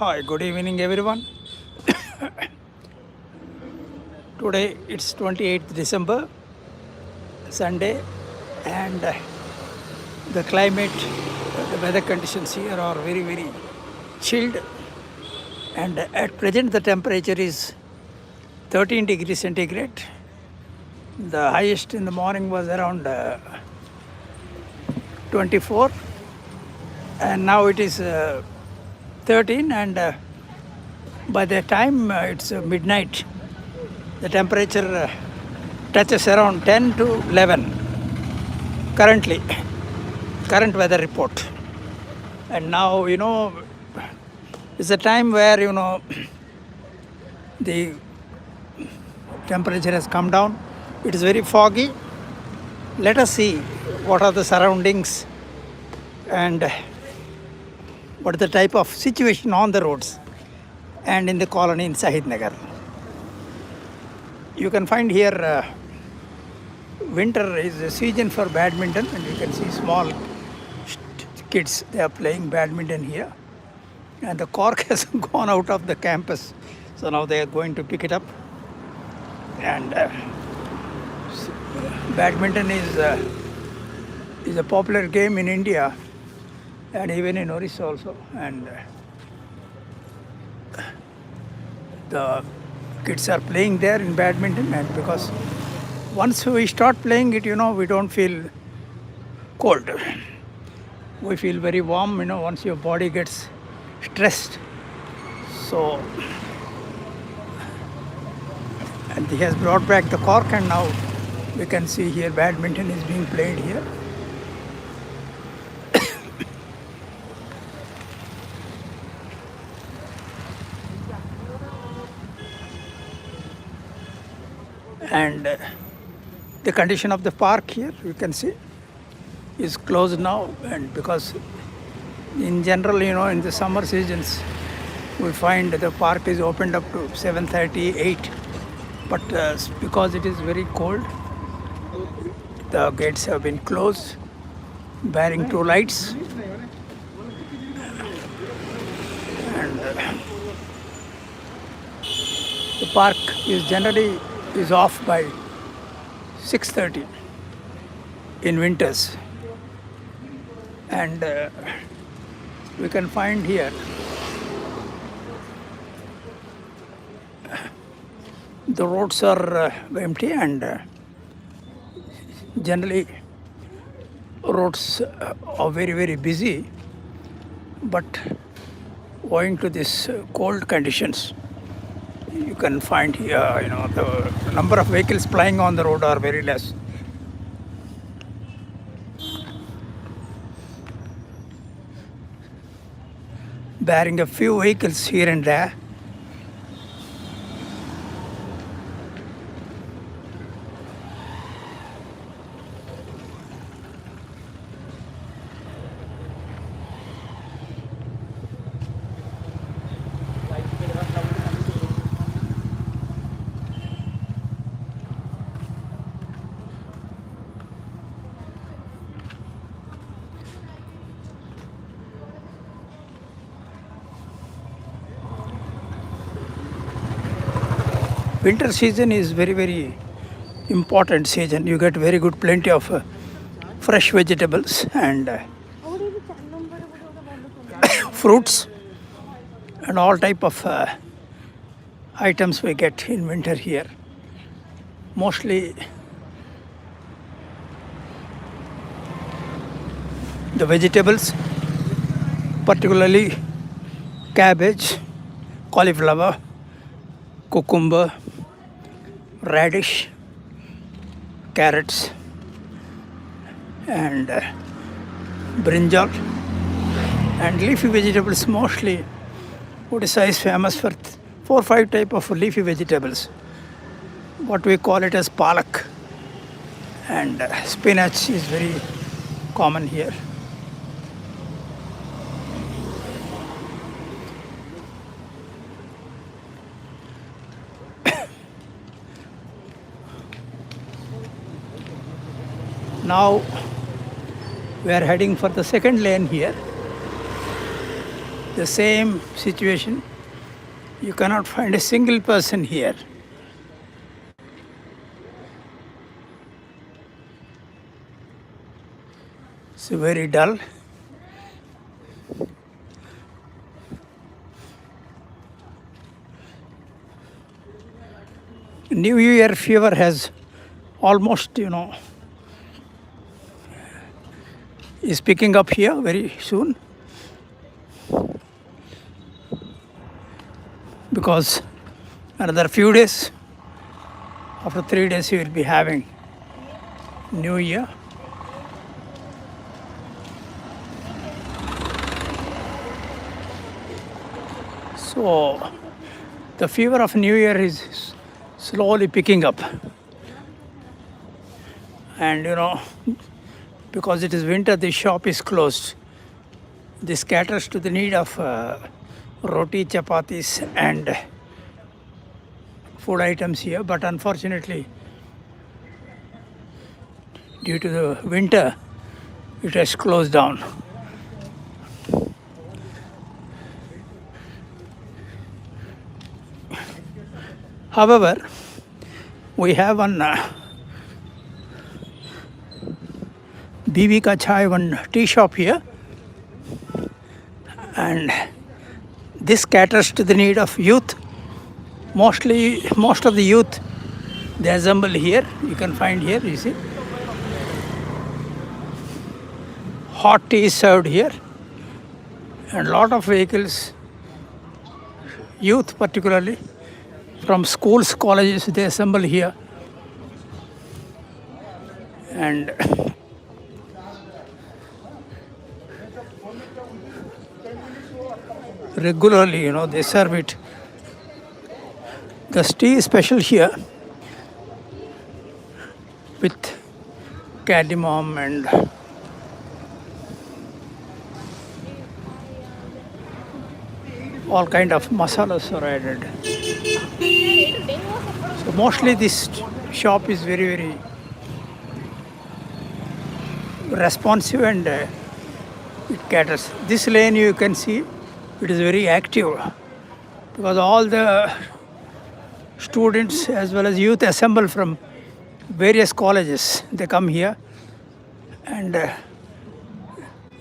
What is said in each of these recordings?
Hi, good evening, everyone. Today it's 28th December, Sunday, and the climate, the weather conditions here are very, very chilled. And at present, the temperature is 13 degrees centigrade. The highest in the morning was around 24, and now it is 13. And by the time it's midnight, the temperature touches around 10 to 11 currently, current weather report. And now, it's a time where, the temperature has come down. It is very foggy. Let us see what are the surroundings and what is the type of situation on the roads and in the colony in Sahid Nagar. You can find here winter is a season for badminton, and you can see small kids, they are playing badminton here. And the cork has gone out of the campus, so now they are going to pick it up. And badminton is a popular game in India and even in Orissa also. And the kids are playing there in badminton, and because once we start playing it, we don't feel cold. We feel very warm, once your body gets stressed. So, and he has brought back the cork, and now we can see here badminton is being played here. And the condition of the park here, you can see, is closed now. And because in general, in the summer seasons, we find the park is opened up to 7:30, 8. But because it is very cold, the gates have been closed, bearing 2 lights. And the park is generally off by 6:30 in winters. And we can find here the roads are empty, and generally roads are very, very busy. But owing to these cold conditions, you can find here, the number of vehicles plying on the road are very less. Bearing a few vehicles here and there. Winter season is very, very important season. You get very good plenty of fresh vegetables and fruits and all type of items we get in winter here. Mostly the vegetables, particularly cabbage, cauliflower, cucumber, radish, carrots, and brinjal, and leafy vegetables. Mostly Odisha is famous for 4 or 5 type of leafy vegetables. What we call it as palak, and spinach is very common here. Now we are heading for the second lane here. the same situation. You cannot find a single person here. It's very dull. New Year fever has almost, is picking up here very soon, because another few days, after 3 days, you will be having New Year. So the fever of New Year is slowly picking up. And because it is winter, the shop is closed. This caters to the need of roti, chapatis, and food items here. But unfortunately, due to the winter, it has closed down. However, we have one BB Ka Chai, one tea shop here, and this caters to the need of youth. Most of the youth, they assemble here. You can find here, you see. Hot tea is served here, and a lot of vehicles, youth particularly, from schools, colleges, they assemble here. And regularly, they serve it. The tea is special here with cardamom and all kind of masalas are added. So mostly this shop is very, very responsive, and it caters. This lane you can see, it is very active, because all the students as well as youth assemble from various colleges. They come here, and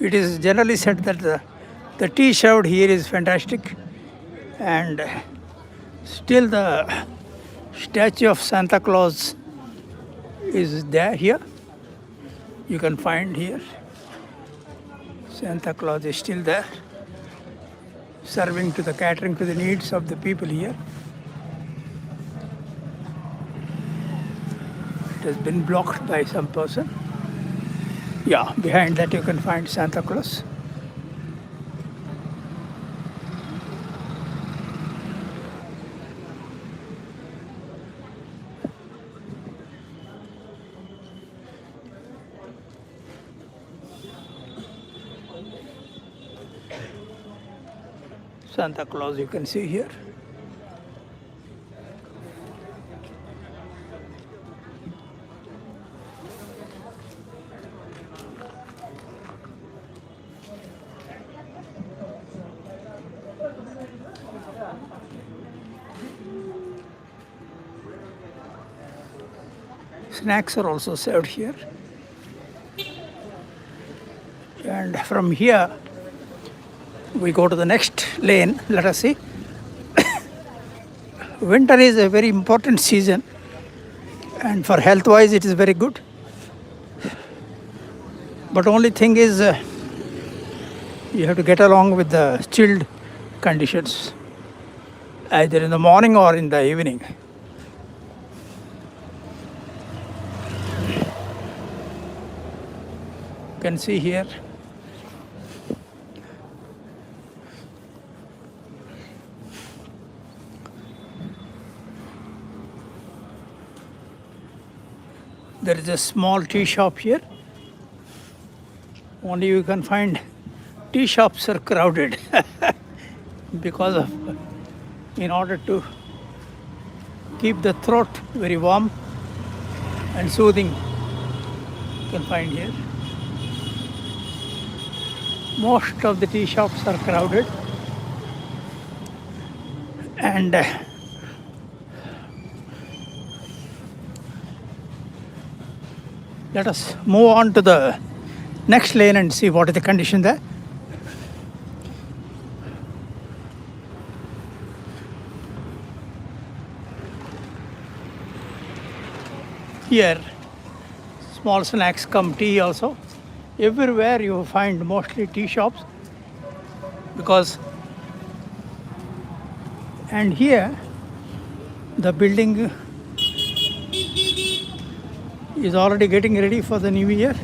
it is generally said that the tea served here is fantastic, and still the statue of Santa Claus is there here. You can find here Santa Claus is still there, serving to the catering to the needs of the people here. It has been blocked by some person. Yeah, behind that you can find Santa Claus. Santa Claus you can see here. Snacks are also served here. And from here, we go to the next lane. Let us see. Winter is a very important season, and for health wise it is very good. But only thing is you have to get along with the chilled conditions, either in the morning or in the evening. You can see here there is a small tea shop here. Only you can find tea shops are crowded because of, in order to keep the throat very warm and soothing, you can find here. Most of the tea shops are crowded. And let us move on to the next lane and see what is the condition there. Here, small snacks come tea also. Everywhere you find mostly tea shops because, and here the building is already getting ready for the new year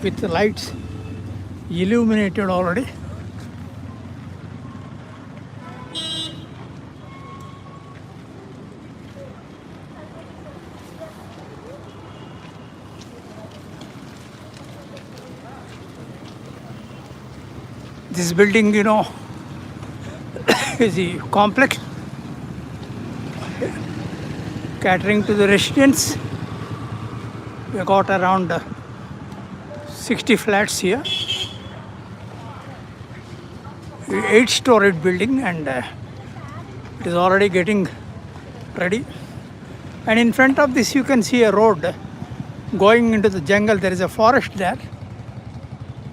with the lights illuminated already. This building, you know, is a complex catering to the residents. We got around 60 flats here. 8-storied building, and it is already getting ready. And in front of this you can see a road going into the jungle. There is a forest there.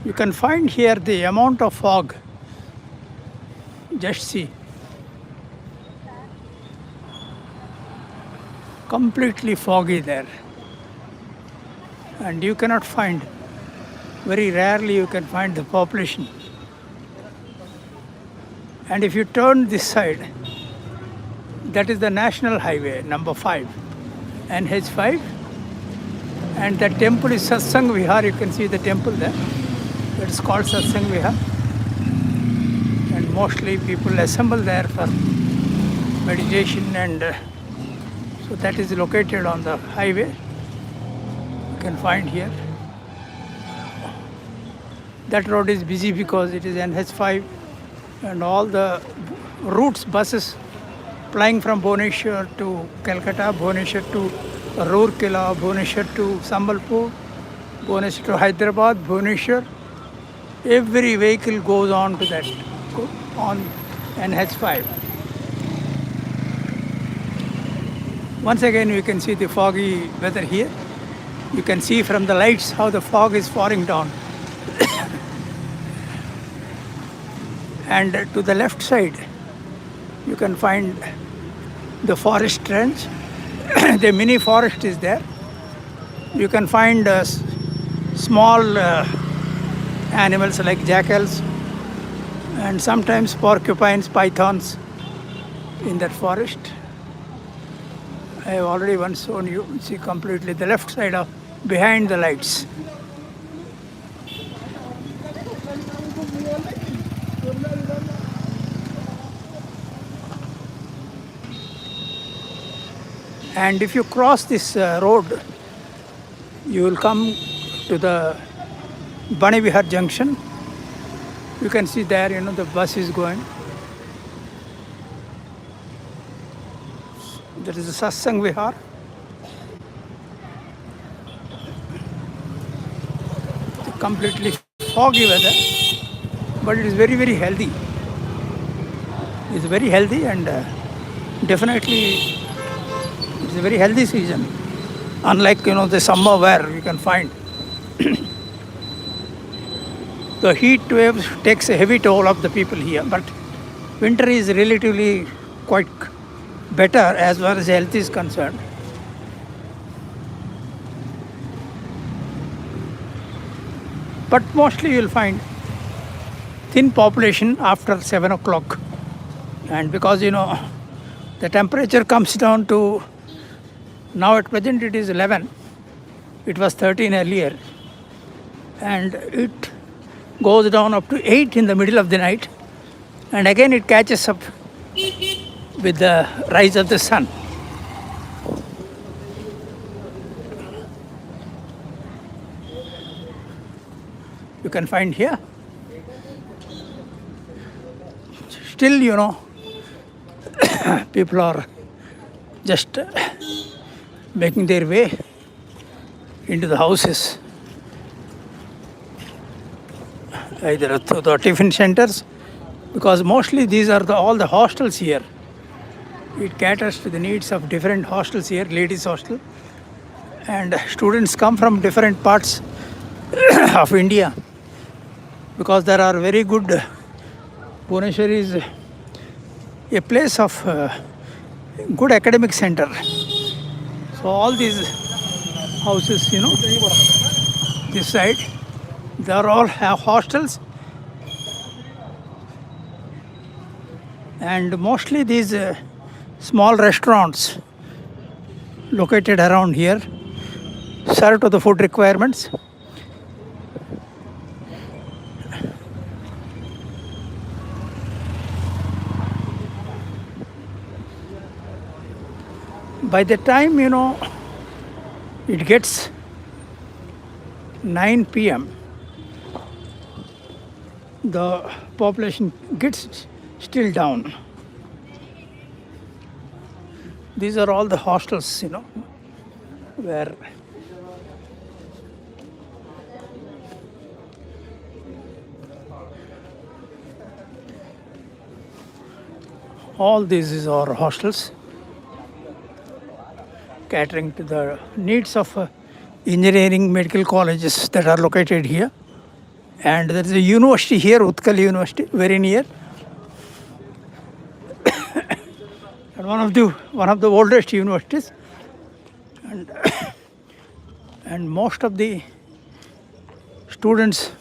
You can find here the amount of fog. Just see. Completely foggy there. And you cannot find, very rarely you can find the population. And if you turn this side, that is the National Highway number 5, NH5. And that temple is Satsang Vihar. You can see the temple there. It is called Satsang Vihar. And mostly people assemble there for meditation, and so that is located on the highway. You can find here. That road is busy because it is NH5, and all the routes, buses flying from Bhubaneswar to Calcutta, Bhubaneswar to Rourkela, Bhubaneswar to Sambalpur, Bhubaneswar to Hyderabad, Bhubaneswar. Every vehicle goes on to that, on NH5. Once again, you can see the foggy weather here. You can see from the lights how the fog is pouring down. And to the left side, you can find the forest range. The mini forest is there. You can find small animals like jackals and sometimes porcupines, pythons in that forest. I have already once shown you. See completely the left side of behind the lights. And if you cross this road, you will come to the Bani Vihar junction. You can see there, you know, the bus is going. There is a Satsang Vihar. It's completely foggy weather, but it is very, very healthy. It's very healthy, and definitely it's a very healthy season. Unlike, you know, the summer where you can find the heat waves takes a heavy toll of the people here, but winter is relatively quite better as far as health is concerned. But mostly you will find thin population after 7 o'clock. And because, you know, the temperature comes down to, now at present it is 11. It was 13 earlier. And it goes down up to 8 in the middle of the night. And again it catches up with the rise of the sun. You can find here. Still, you know, people are just making their way into the houses, either through the tiffin centers because mostly these are all the hostels here. It caters to the needs of different hostels here, ladies hostel, and students come from different parts of India because there are very good. Bhubaneswar is a place of good academic center. So all these houses, this side, they are all have hostels, and mostly these small restaurants located around here serve to the food requirements. By the time it gets 9 p.m., the population gets still down. These are all the hostels, where all these are hostels catering to the needs of engineering medical colleges that are located here. And there is a university here, Utkal University, very near. And one of the oldest universities. And most of the students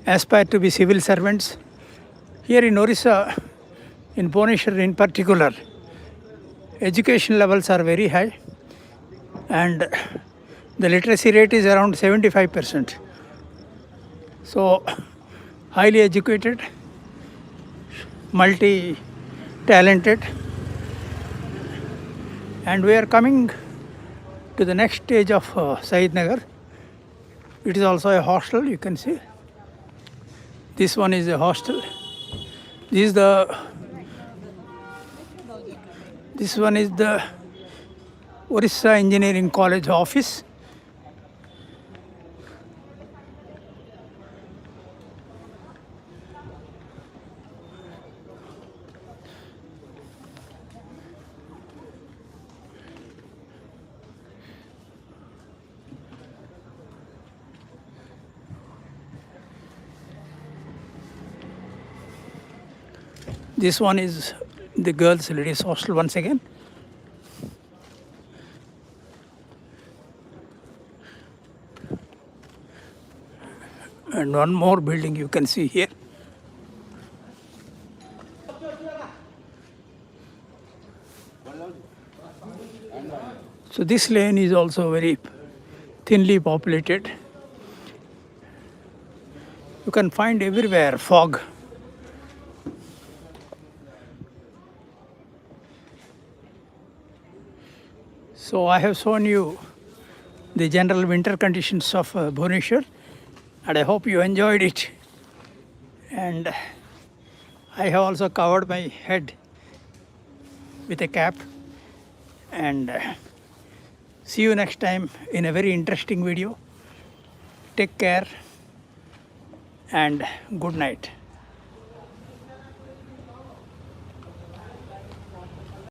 aspire to be civil servants. Here in Orissa, in Bhubaneswar in particular, education levels are very high, and the literacy rate is around 75%. So, highly educated, multi-talented, and we are coming to the next stage of Said Nagar. It is also a hostel, you can see. This one is a hostel. This one is the Orissa Engineering College office. This one is the girls' ladies' hostel once again. And one more building you can see here. So this lane is also very thinly populated. You can find everywhere fog. So I have shown you the general winter conditions of Bhubaneswar, and I hope you enjoyed it. And I have also covered my head with a cap. And see you next time in a very interesting video. Take care and good night.